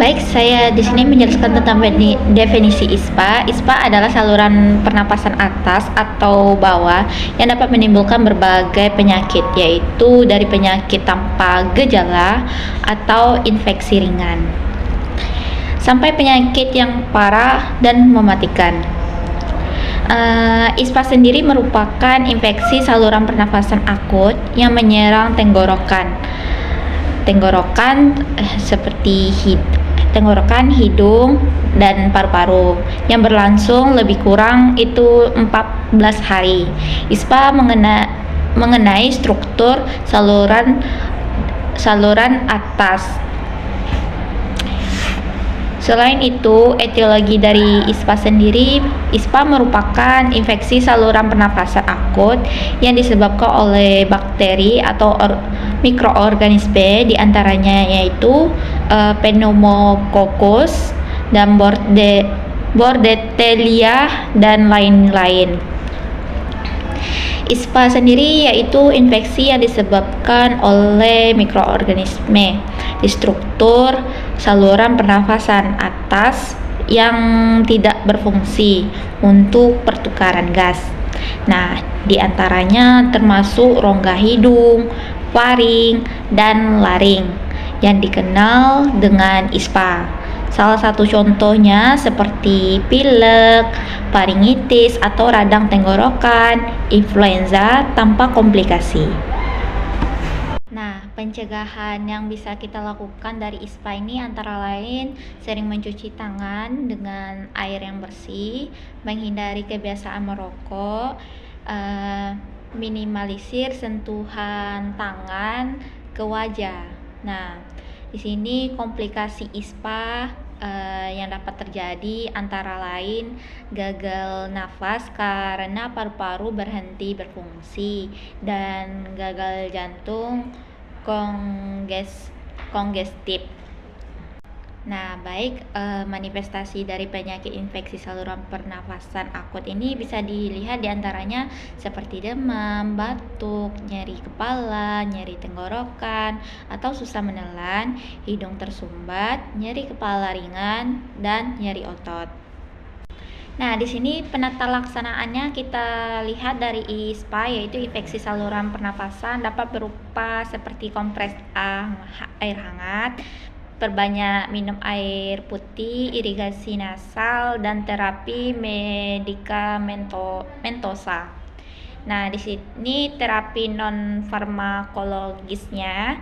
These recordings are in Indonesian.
Baik, saya di sini menjelaskan tentang definisi ISPA. ISPA adalah saluran pernapasan atas atau bawah yang dapat menimbulkan berbagai penyakit, yaitu dari penyakit tanpa gejala atau infeksi ringan, sampai penyakit yang parah dan mematikan. ISPA sendiri merupakan infeksi saluran pernafasan akut yang menyerang tenggorokan seperti tenggorokan, hidung, dan paru-paru yang berlangsung lebih kurang itu 14 hari. ISPA mengenai struktur saluran atas. Selain itu, etiologi dari ISPA sendiri, ISPA merupakan infeksi saluran pernafasan akut yang disebabkan oleh bakteri atau mikroorganisme, diantaranya yaitu Pneumococcus dan Bordetella dan lain-lain. ISPA sendiri yaitu infeksi yang disebabkan oleh mikroorganisme di struktur saluran pernafasan atas yang tidak berfungsi untuk pertukaran gas. Nah, diantaranya termasuk rongga hidung, faring, dan laring yang dikenal dengan ISPA. Salah satu contohnya seperti pilek, faringitis atau radang tenggorokan, influenza tanpa komplikasi. Nah, pencegahan yang bisa kita lakukan dari ISPA ini antara lain sering mencuci tangan dengan air yang bersih, menghindari kebiasaan merokok, minimalisir sentuhan tangan ke wajah. Nah, di sini komplikasi ISPA yang dapat terjadi antara lain gagal nafas karena paru-paru berhenti berfungsi dan gagal jantung kongestif. Nah, baik, manifestasi dari penyakit infeksi saluran pernafasan akut ini bisa dilihat diantaranya seperti demam, batuk, nyeri kepala, nyeri tenggorokan atau susah menelan, hidung tersumbat, nyeri kepala ringan, dan nyeri otot. Nah, di sini penata laksanaannya kita lihat dari ISPA, yaitu infeksi saluran pernafasan dapat berupa seperti kompres air hangat, perbanyak minum air putih, irigasi nasal, dan terapi medikamentosa. Nah, di sini terapi non farmakologisnya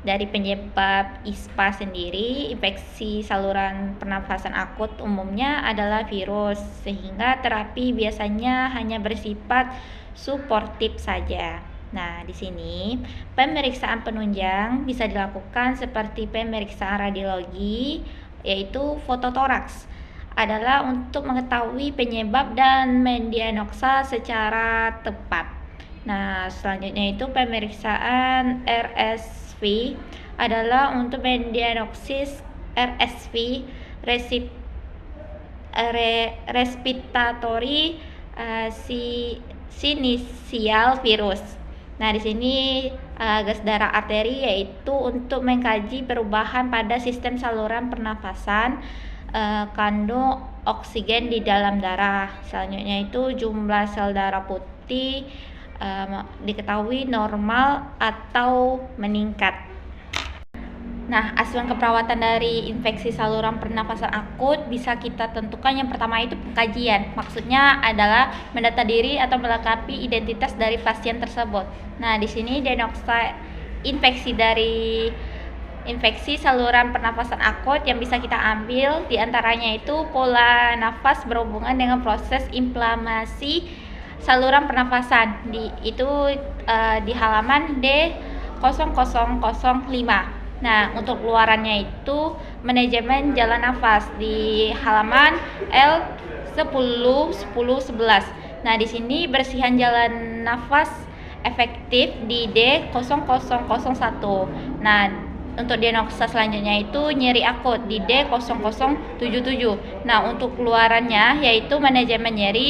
dari penyebab ISPA sendiri, infeksi saluran pernafasan akut umumnya adalah virus, sehingga terapi biasanya hanya bersifat suportif saja. Nah, di sini pemeriksaan penunjang bisa dilakukan seperti pemeriksaan radiologi, yaitu fototoraks adalah untuk mengetahui penyebab dan mendiagnosa secara tepat. Nah, selanjutnya itu pemeriksaan RSV adalah untuk mendiagnosis RSV respiratory syncytial virus. Nah, di sini gas darah arteri yaitu untuk mengkaji perubahan pada sistem saluran pernafasan, kandung oksigen di dalam darah. Selanjutnya itu jumlah sel darah putih diketahui normal atau meningkat. Nah, acuan keperawatan dari infeksi saluran pernafasan akut bisa kita tentukan. Yang pertama itu pengkajian. Maksudnya adalah mendata diri atau melengkapi identitas dari pasien tersebut. Nah, di sini diagnosa infeksi saluran pernafasan akut yang bisa kita ambil diantaranya itu pola nafas berhubungan dengan proses inflamasi saluran pernafasan di halaman D0005. Nah, untuk keluarannya itu manajemen jalan nafas di halaman L10, 10, 11. Nah, di sini bersihan jalan nafas efektif di D0001. Nah, untuk diagnosa selanjutnya itu nyeri akut di D0077. Nah, untuk keluarannya yaitu manajemen nyeri